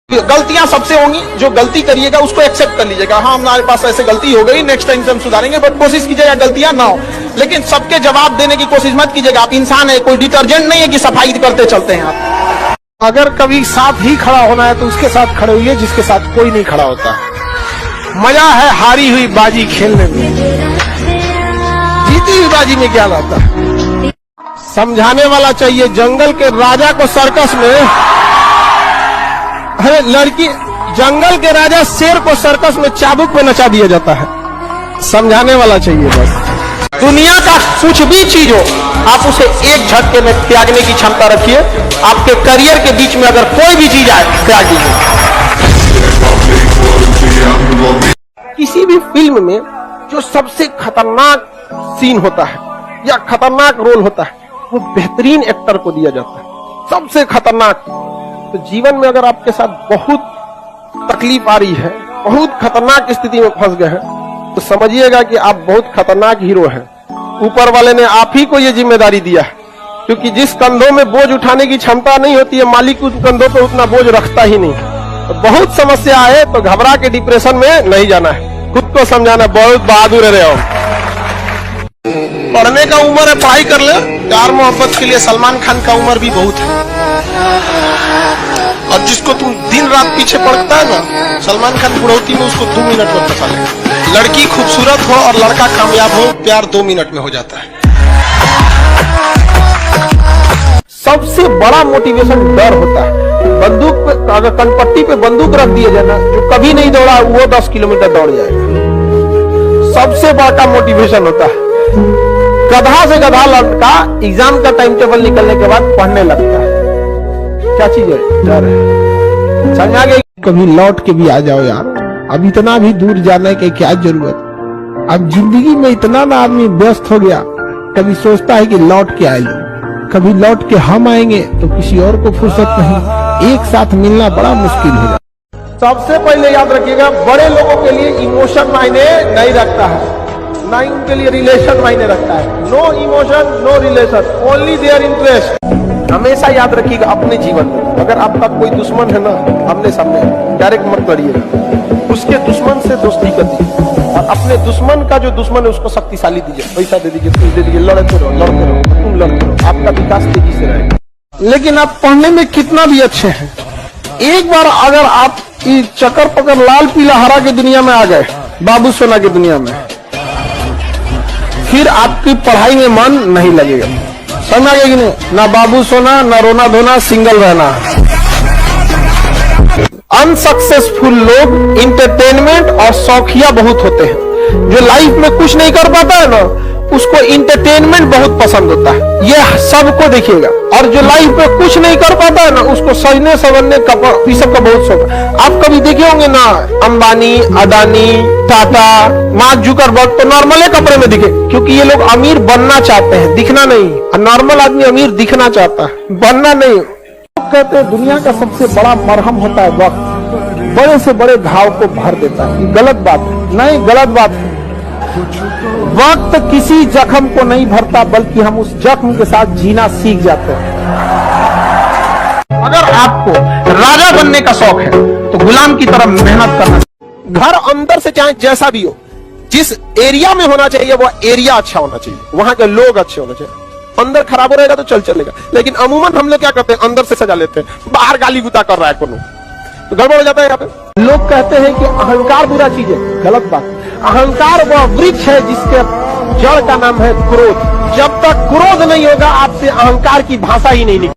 गलतियां सबसे होंगी, जो गलती करिएगा उसको एक्सेप्ट कर लीजिएगा। हाँ, हमारे पास ऐसे गलती हो गई, नेक्स्ट टाइम से हम सुधारेंगे, बट कोशिश कीजिएगा गलतियां ना हो। लेकिन सबके जवाब देने की कोशिश मत कीजिएगा। आप इंसान है, कोई डिटर्जेंट नहीं है कि सफाई करते चलते हैं आप। अगर कभी साथ ही खड़ा होना है तो उसके साथ खड़े हुए जिसके साथ कोई नहीं खड़ा होता। मजा है हारी हुई बाजी खेलने में, जीती हुई बाजी में क्या लाता है। समझाने वाला चाहिए। जंगल के राजा को सर्कस में, अरे लड़की, जंगल के राजा शेर को सर्कस में चाबुक पे नचा दिया जाता है। समझाने वाला चाहिए बस। दुनिया का कुछ भी चीज हो, आप उसे एक झटके में त्यागने की क्षमता रखिए। आपके करियर के बीच में अगर कोई भी चीज आए, त्याग दीजिए। किसी भी फिल्म में जो सबसे खतरनाक सीन होता है या खतरनाक रोल होता है, वो बेहतरीन एक्टर को दिया जाता है, सबसे खतरनाक। तो जीवन में अगर आपके साथ बहुत तकलीफ आ रही है, बहुत खतरनाक स्थिति में फंस गए हैं, तो समझिएगा कि आप बहुत खतरनाक हीरो हैं। ऊपर वाले ने आप ही को ये जिम्मेदारी दिया है, क्योंकि जिस कंधों में बोझ उठाने की क्षमता नहीं होती है, मालिक उस कंधों पर उतना बोझ रखता ही नहीं। तो बहुत समस्या आए तो घबरा के डिप्रेशन में नहीं जाना है, खुद को समझाना। बहुत बहादुर रहे हो। पढ़ने का उम्र है, पढ़ाई कर ले। प्यार मोहब्बत के लिए सलमान खान का उम्र भी बहुत है। और जिसको तुम दिन रात पीछे पड़ता है ना, सलमान खान बुढ़ौती में उसको 2 मिनट में फंसा ले। लड़की खूबसूरत हो और लड़का कामयाब हो, प्यार 2 मिनट में हो जाता है। सबसे बड़ा मोटिवेशन डर होता है। बंदूक पे, अगर कनपट्टी पे बंदूक रख दिया जाए ना, जो कभी नहीं दौड़ा वो 10 किलोमीटर दौड़ जाएगा। सबसे बड़ा मोटिवेशन होता है। गधा से गधा लड़का एग्जाम का टाइम टेबल निकलने के बाद पढ़ने लगता है। क्या चीज है? डर है। समझ आ गई? कभी लौट के भी आ जाओ यार। अब इतना भी दूर जाने की क्या जरूरत। अब जिंदगी में इतना ना आदमी व्यस्त हो गया, कभी सोचता है कि लौट के आए लो, कभी लौट के हम आएंगे तो किसी और को फुर्सत नहीं। एक साथ मिलना बड़ा मुश्किल हो जाता। सबसे पहले याद रखिएगा, बड़े लोगों के लिए इमोशन मायने नहीं रखता है, ना ही उनके लिए रिलेशन मायने रखता है। No emotion, no relation, only their interest. हमेशा याद रखिएगा अपने जीवन में, अगर आपका कोई दुश्मन है ना, आमने सामने डायरेक्ट मत लड़िएगा, उसके दुश्मन से दोस्ती कर दीजिए। और अपने दुश्मन का जो दुश्मन है उसको शक्तिशाली दीजिए, पैसा दे दीजिए, कुछ दे दीजिए, लड़ते रहो, तुम लड़ते रहो, आपका विकास तेजी से रहेगा। लेकिन आप पढ़ने में कितना भी अच्छे हैं, एक बार अगर आप चक्कर पकड़ लाल पीला हरा की दुनिया में आ गए, बाबू सोना की दुनिया में, फिर आपकी पढ़ाई में मन नहीं लगेगा। समझ आ गया कि नहीं? ना बाबू सोना, ना रोना धोना, सिंगल रहना। अनसक्सेसफुल लोग इंटरटेनमेंट और शौकिया बहुत होते हैं। जो लाइफ में कुछ नहीं कर पाता है ना, उसको इंटरटेनमेंट बहुत पसंद होता है। ये सबको देखिएगा। और जो लाइफ में कुछ नहीं कर पाता है ना, उसको सजने संवरने ये सब का बहुत शौक है। आप कभी देखे होंगे ना, अंबानी, अदानी, टाटा, मार्क जुकरबर्ग तो नॉर्मल कपड़े में दिखे, क्योंकि ये लोग अमीर बनना चाहते हैं, दिखना नहीं। और नॉर्मल आदमी अमीर दिखना चाहता है, बनना नहीं। कहते हैं दुनिया का सबसे बड़ा मरहम होता है वक्त, बड़े से बड़े घाव को भर देता है। गलत बात है, नहीं गलत बात है। वक्त किसी जख्म को नहीं भरता, बल्कि हम उस जख्म के साथ जीना सीख जाते हैं। अगर आपको राजा बनने का शौक है तो गुलाम की तरह मेहनत करना। घर अंदर से चाहे जैसा भी हो, जिस एरिया में होना चाहिए वो एरिया अच्छा होना चाहिए, वहां के लोग अच्छे होने चाहिए। अंदर खराब हो रहेगा तो चलेगा। लेकिन अमूमन हम लोग क्या करते हैं, अंदर से सजा लेते हैं, बाहर गाली गुता कर रहा है कोनो, तो गड़बड़ हो जाता है। यहाँ पे लोग कहते हैं कि अहंकार बुरा चीज है, गलत बात। अहंकार वह वृक्ष है जिसके जड़ का नाम है क्रोध। जब तक क्रोध नहीं होगा, आपसे अहंकार की भाषा ही नहीं निकलेगी।